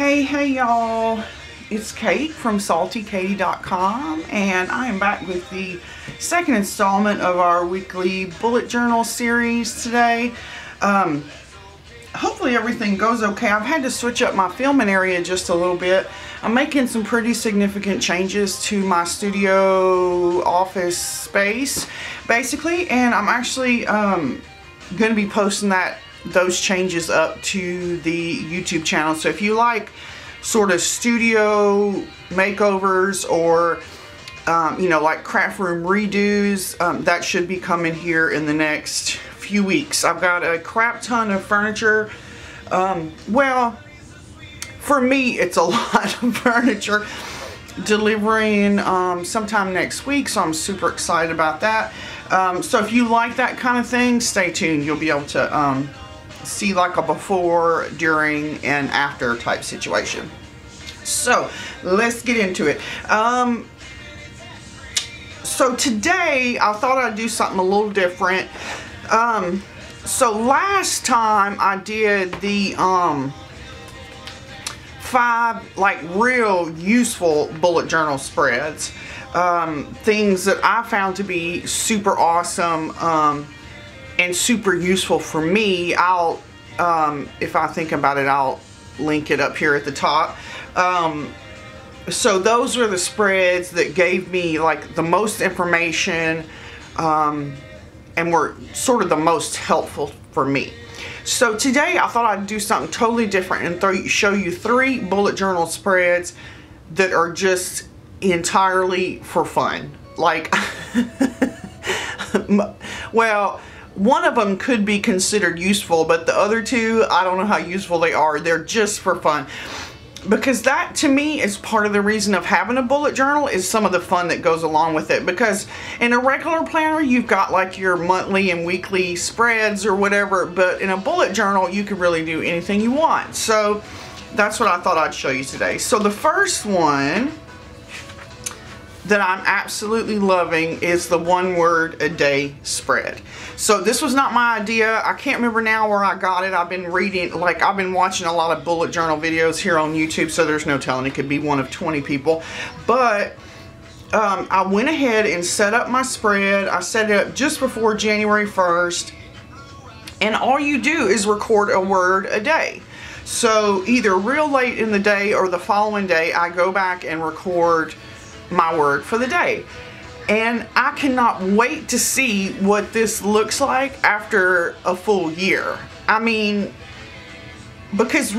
Hey y'all, it's Kate from saltykatie.com, and I am back with the second installment of our weekly bullet journal series today. Hopefully everything goes okay. I've had to switch up my filming area just a little bit. I'm making some pretty significant changes to my studio office space, basically, and I'm actually going to be posting those changes up to the YouTube channel. So if you like sort of studio makeovers or you know, like craft room redos, that should be coming here in the next few weeks. I've got a crap ton of furniture. Well, for me it's a lot of furniture delivering sometime next week, so I'm super excited about that. So if you like that kind of thing, stay tuned. You'll be able to see like a before, during, and after type situation. So let's get into it. So today I thought I'd do something a little different. So last time I did the 5 like real useful bullet journal spreads, things that I found to be super awesome and super useful for me. I'll if I think about it, I'll link it up here at the top. So those are the spreads that gave me like the most information and were sort of the most helpful for me. So today I thought I'd do something totally different and show you 3 bullet journal spreads that are just entirely for fun. Like, well, one of them could be considered useful, but the other 2, I don't know how useful they are. They're just for fun. Because that, to me, is part of the reason of having a bullet journal, is some of the fun that goes along with it. Because in a regular planner, you've got like your monthly and weekly spreads or whatever, but in a bullet journal, you can really do anything you want. So that's what I thought I'd show you today. So the first one that I'm absolutely loving is the 1 word a day spread. So this was not my idea. I can't remember now where I got it. I've been reading, like I've been watching a lot of bullet journal videos here on YouTube, so there's no telling. It could be one of 20 people. But I went ahead and set up my spread. I set it up just before January 1st. And all you do is record a word a day. So either real late in the day or the following day, I go back and record my word for the day. And I cannot wait to see what this looks like after a full year. I mean, because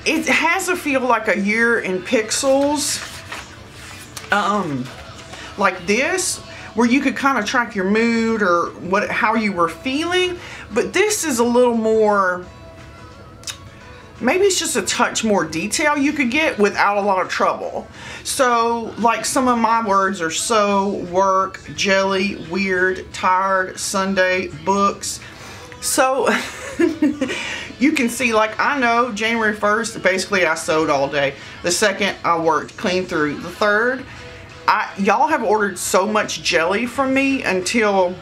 it has a feel like a year in pixels, like this, where you could kind of track your mood or how you were feeling. But this is a little more, maybe it's just a touch more detail you could get without a lot of trouble. So, like some of my words are so, work, jelly, weird, tired, Sunday, books. So, you can see, like, I know January 1st, basically I sewed all day. The 2nd, I worked clean through. The 3rd, y'all have ordered so much jelly from me until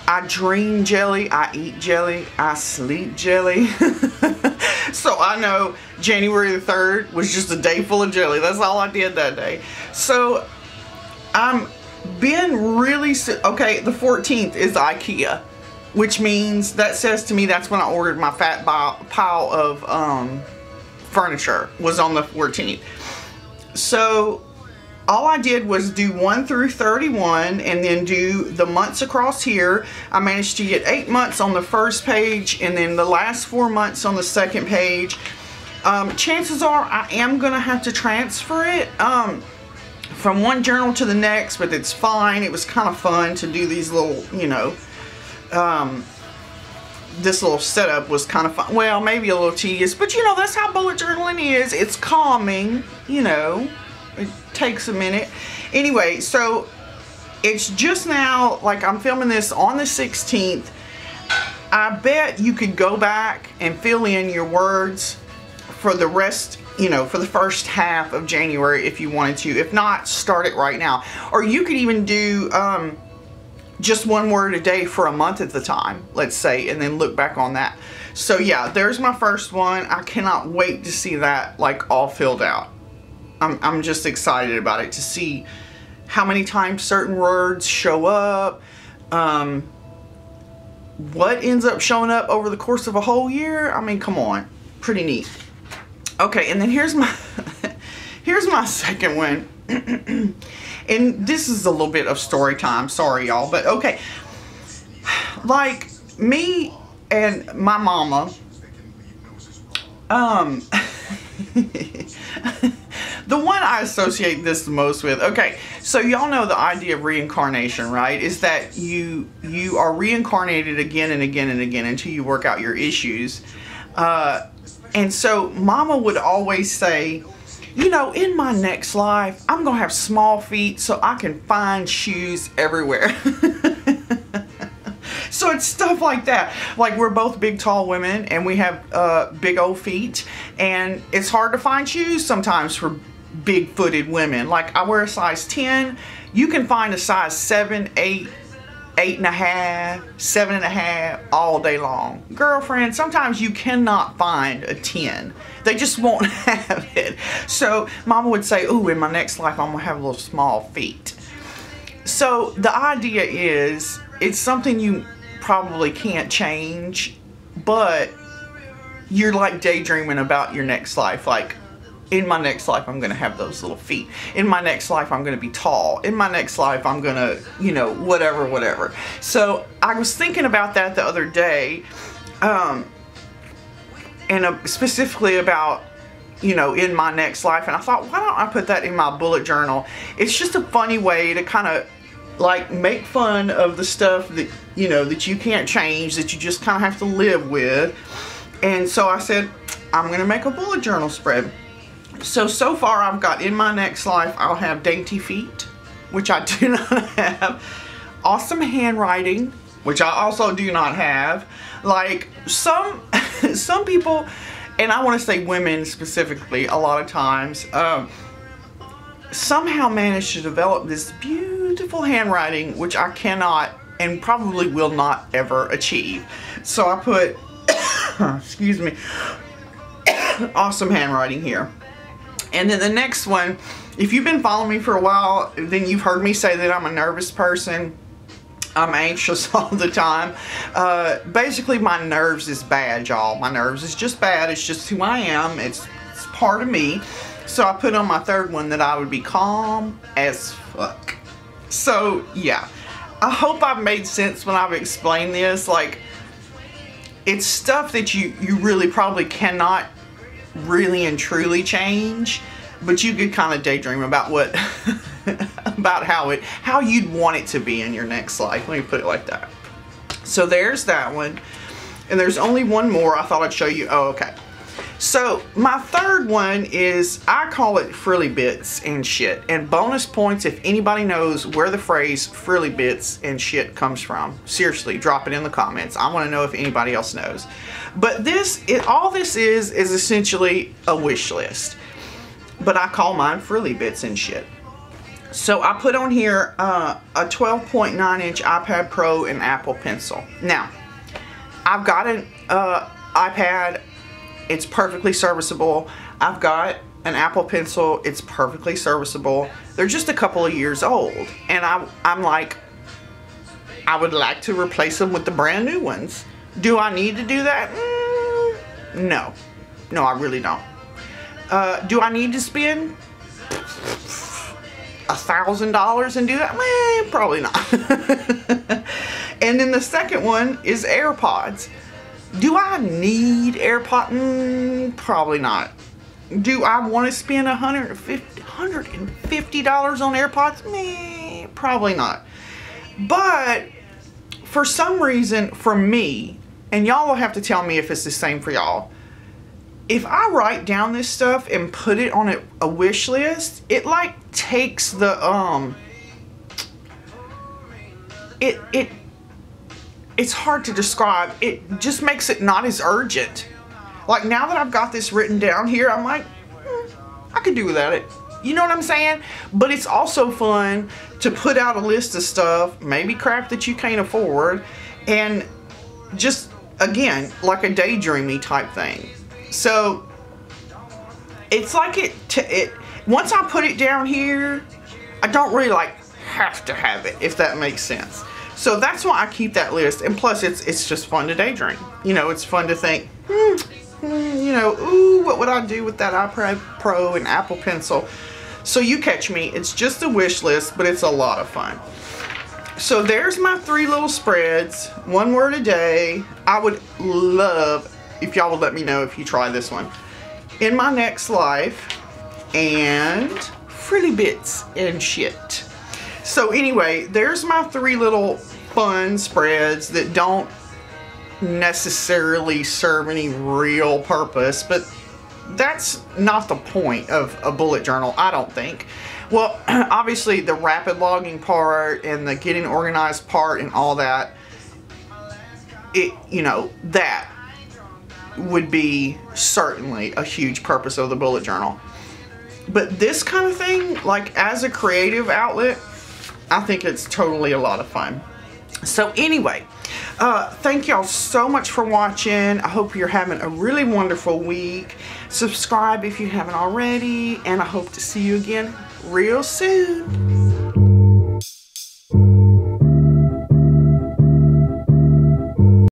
I dream jelly, I eat jelly, I sleep jelly. So I know January the 3rd was just a day full of jelly. That's all I did that day. So I'm been really, okay, the 14th is IKEA, which means that says to me that's when I ordered my fat pile of furniture, was on the 14th. So all I did was do 1 through 31 and then do the months across here. I managed to get 8 months on the first page and then the last 4 months on the second page. Chances are I am going to have to transfer it from one journal to the next, but it's fine. It was kind of fun to do these little, you know, this little setup was kind of fun. Well, maybe a little tedious, but you know, that's how bullet journaling is. It's calming, you know. It takes a minute. Anyway, so it's just now, like I'm filming this on the 16th. I bet you could go back and fill in your words for the rest, you know, for the first half of January if you wanted to. If not, start it right now. Or you could even do just one word a day for a month at the time, let's say, and then look back on that. So yeah, there's my first one. I cannot wait to see that like all filled out. I'm just excited about it, to see how many times certain words show up, what ends up showing up over the course of a whole year. I mean, come on, pretty neat. Okay, and then here's my here's my second one. And this is a little bit of story time, sorry y'all, but okay. Like me and my mama, the one I associate this the most with, okay, so y'all know the idea of reincarnation, right? Is that you are reincarnated again and again and again until you work out your issues. And so mama would always say, you know, in my next life, I'm going to have small feet so I can find shoes everywhere. So it's stuff like that. Like, we're both big, tall women, and we have big old feet, and it's hard to find shoes sometimes for big-footed women. Like, I wear a size 10. You can find a size 7, 8, 8.5, 7.5 all day long. Girlfriend, sometimes you cannot find a 10. They just won't have it. So mama would say, ooh, in my next life, I'm gonna have little small feet. So the idea is, it's something you probably can't change, but you're like daydreaming about your next life. Like, in my next life, I'm gonna have those little feet. In my next life, I'm gonna be tall. In my next life, I'm gonna, you know, whatever. So I was thinking about that the other day, and specifically about, you know, in my next life. And I thought, why don't I put that in my bullet journal? It's just a funny way to kind of like make fun of the stuff that, you know, that you can't change, that you just kind of have to live with. And so I said, I'm gonna make a bullet journal spread. So far I've got, in my next life, I'll have dainty feet, which I do not have. Awesome handwriting, which I also do not have. Like, some people, and I want to say women specifically, a lot of times, somehow manage to develop this beautiful handwriting, which I cannot and probably will not ever achieve. So I put, excuse me, awesome handwriting here. And then the next one, if you've been following me for a while, then you've heard me say that I'm a nervous person. I'm anxious all the time. Basically, my nerves is bad, y'all. My nerves is just bad. It's just who I am. It's part of me. So I put on my third one that I would be calm as fuck. So, yeah. I hope I've made sense when I've explained this. Like, it's stuff that you really probably cannot really and truly change, but you could kind of daydream about what about how you'd want it to be in your next life. Let me put it like that. So there's that one, and there's only one more I thought I'd show you. Oh, okay. So my third one is, I call it frilly bits and shit, and bonus points if anybody knows where the phrase frilly bits and shit comes from. Seriously, drop it in the comments. I want to know if anybody else knows. But all this is essentially a wish list, but I call mine frilly bits and shit. So I put on here a 12.9-inch iPad Pro and Apple Pencil. Now, I've got an iPad. It's perfectly serviceable. I've got an Apple Pencil. It's perfectly serviceable. They're just a couple of years old. And I'm like, I would like to replace them with the brand new ones. Do I need to do that? No. No, I really don't. Do I need to spend $1,000 and do that? Probably not. And then the second one is AirPods. Do I need AirPods? Probably not. Do I want to spend $150 on AirPods? Probably not. But for some reason, for me, and y'all will have to tell me if it's the same for y'all, if I write down this stuff and put it on a wish list, it like takes the it's hard to describe. It just makes it not as urgent. Like, now that I've got this written down here, I'm like, I could do without it. You know what I'm saying? But it's also fun to put out a list of stuff, maybe crap that you can't afford, and just, again, like a daydreamy type thing. So it's like once I put it down here, I don't really like have to have it, if that makes sense. So that's why I keep that list. And plus it's just fun to daydream. You know, it's fun to think, you know, ooh, what would I do with that iPad Pro and Apple Pencil? So you catch me, it's just a wish list, but it's a lot of fun. So there's my 3 little spreads, 1 word a day. I would love if y'all would let me know if you try this one. In my next life, and frilly bits and shit. So anyway, there's my 3 little fun spreads that don't necessarily serve any real purpose, but that's not the point of a bullet journal, I don't think. Well, obviously the rapid logging part and the getting organized part and all that, you know, that would be certainly a huge purpose of the bullet journal. But this kind of thing, like as a creative outlet, I think it's totally a lot of fun. So anyway, thank y'all so much for watching. I hope you're having a really wonderful week. Subscribe if you haven't already, and I hope to see you again real soon.